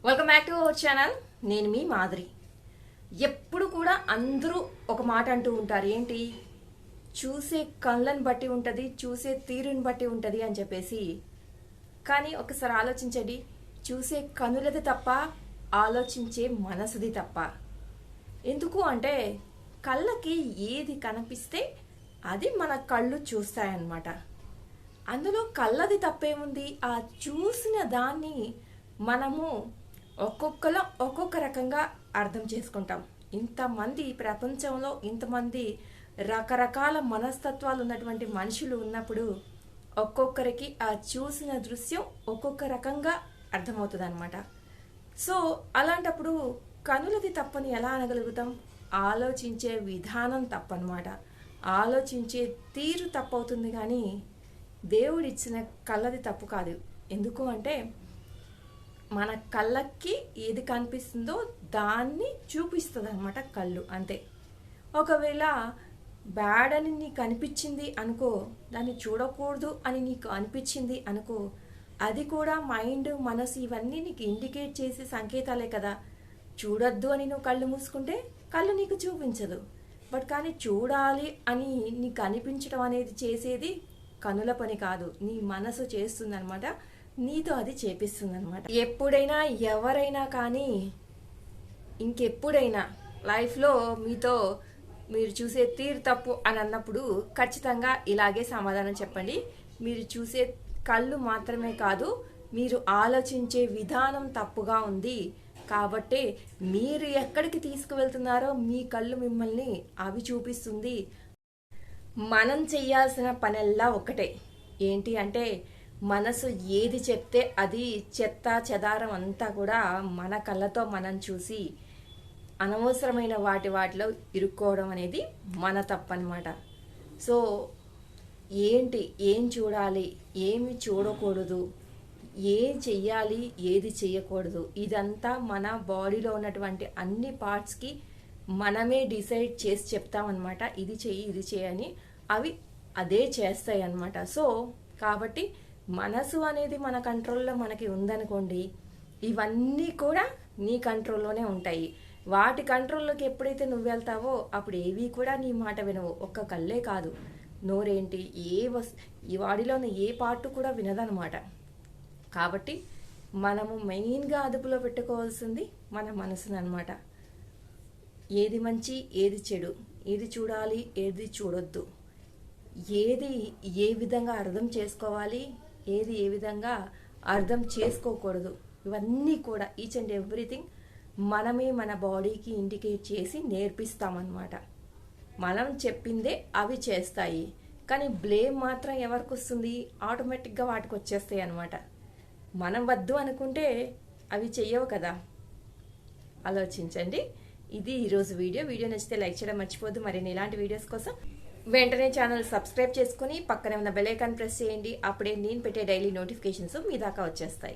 Welcome back to our channel. నేను మీ మాధురి. ఎప్పుడు కూడా అందరూ ఒక మాట అంటూ ఉంటారు, ఏంటి, చూసే కళ్ళని బట్టి ఉంటుంది, చూసే తీరుని బట్టి ఉంటుంది అని చెప్పేసి. కానీ ఒకసారి ఆలోచించండి, చూసే కనులది తప్ప ఆలోచించే మనసుది తప్ప. ఎందుకు అంటే కళ్ళకి ఏది కనిపిస్తే అది మన కళ్ళు చూస్తాయన్నమాట. అందులో కళ్ళది తప్పేముంది, ఆ చూసిన దాన్ని మనము ఒక్కొక్కరు ఒక్కొక్క రకంగా అర్థం చేసుకుంటాం. ఇంతమంది ప్రపంచంలో ఇంతమంది రకరకాల మనస్తత్వాలు ఉన్నటువంటి మనుషులు ఉన్నప్పుడు ఒక్కొక్కరికి ఆ చూసిన దృశ్యం ఒక్కొక్క రకంగా అర్థమవుతుంది అనమాట. సో అలాంటప్పుడు కనులది తప్పని ఎలా అనగలుగుతాం? ఆలోచించే విధానం తప్పనమాట. ఆలోచించే తీరు తప్పవుతుంది, కానీ దేవుడిచ్చిన కళ్ళది తప్పు కాదు. ఎందుకు అంటే మన కళ్ళకి ఏది కనిపిస్తుందో దాన్ని చూపిస్తుంది అనమాట కళ్ళు, అంతే. ఒకవేళ బ్యాడ్ అని నీకు అనిపించింది అనుకో, దాన్ని చూడకూడదు అని నీకు అనిపించింది అనుకో, అది కూడా మైండ్, మనసు ఇవన్నీ నీకు ఇండికేట్ చేసే సంకేతాలే కదా. చూడొద్దు అని నువ్వు కళ్ళు మూసుకుంటే కళ్ళు నీకు చూపించదు. బట్ కానీ చూడాలి అని నీకు అనిపించడం అనేది చేసేది కనుల పని కాదు, నీ మనసు చేస్తుంది అనమాట. నీతో అది చేపిస్తుంది అనమాట. ఎప్పుడైనా ఎవరైనా కానీ ఇంకెప్పుడైనా లైఫ్లో మీతో మీరు చూసే తీరు తప్పు అని అన్నప్పుడు ఖచ్చితంగా ఇలాగే సమాధానం చెప్పండి. మీరు చూసే కళ్ళు మాత్రమే కాదు, మీరు ఆలోచించే విధానం తప్పుగా ఉంది కాబట్టి మీరు ఎక్కడికి తీసుకువెళ్తున్నారో మీ కళ్ళు మిమ్మల్ని అవి చూపిస్తుంది. మనం చెయ్యాల్సిన పనెల్లా ఒకటే, ఏంటి అంటే మనసు ఏది చెప్తే అది చెత్త చెదారం అంతా కూడా మన కళ్ళతో మనం చూసి అనవసరమైన వాటిలో ఇరుక్కోవడం అనేది మన తప్పనమాట. సో ఏంటి, ఏం చూడాలి, ఏమి చూడకూడదు, ఏం చెయ్యాలి, ఏది చెయ్యకూడదు, ఇదంతా మన బాడీలో ఉన్నటువంటి అన్ని పార్ట్స్కి మనమే డిసైడ్ చేసి చెప్తామన్నమాట. ఇది చెయ్యి, ఇది చేయని, అవి అదే చేస్తాయి అన్నమాట. సో కాబట్టి మనసు అనేది మన కంట్రోల్లో మనకి ఉందనుకోండి, ఇవన్నీ కూడా నీ కంట్రోల్లోనే ఉంటాయి. వాటి కంట్రోల్లోకి ఎప్పుడైతే నువ్వు వెళ్తావో అప్పుడు ఏవి కూడా నీ మాట వినవు. ఒక్క కళ్ళే కాదు, నోరేంటి, ఈ బాడీలో ఉన్న ఏ పార్ట్ కూడా వినదనమాట. కాబట్టి మనము మెయిన్గా అదుపులో పెట్టుకోవాల్సింది మన మనసుని అనమాట. ఏది మంచి, ఏది చెడు, ఏది చూడాలి, ఏది చూడొద్దు, ఏది ఏ విధంగా అర్థం చేసుకోవాలి, ఏది ఏ విధంగా అర్థం చేసుకోకూడదు, ఇవన్నీ కూడా ఈచ్ అండ్ ఎవ్రీథింగ్ మనమే మన బాడీకి ఇండికేట్ చేసి నేర్పిస్తామన్నమాట. మనం చెప్పిందే అవి చేస్తాయి, కానీ బ్లేమ్ మాత్రం ఎవరికి వస్తుంది? ఆటోమేటిక్గా వాటికి వచ్చేస్తాయి అన్నమాట. మనం వద్దు అనుకుంటే అవి చెయ్యవు కదా. ఆలోచించండి. ఇది ఈరోజు వీడియో నచ్చితే లైక్ చేయడం మర్చిపోద్దు. మరిన్ని ఇలాంటి వీడియోస్ కోసం వెంటనే ఛానల్ సబ్స్క్రైబ్ చేసుకుని పక్కనే ఉన్న బెల్ ఐకాన్ ప్రెస్ చేయండి. అప్పుడే నేను పెట్టే డైలీ నోటిఫికేషన్స్ మీ దాకా వచ్చేస్తాయి.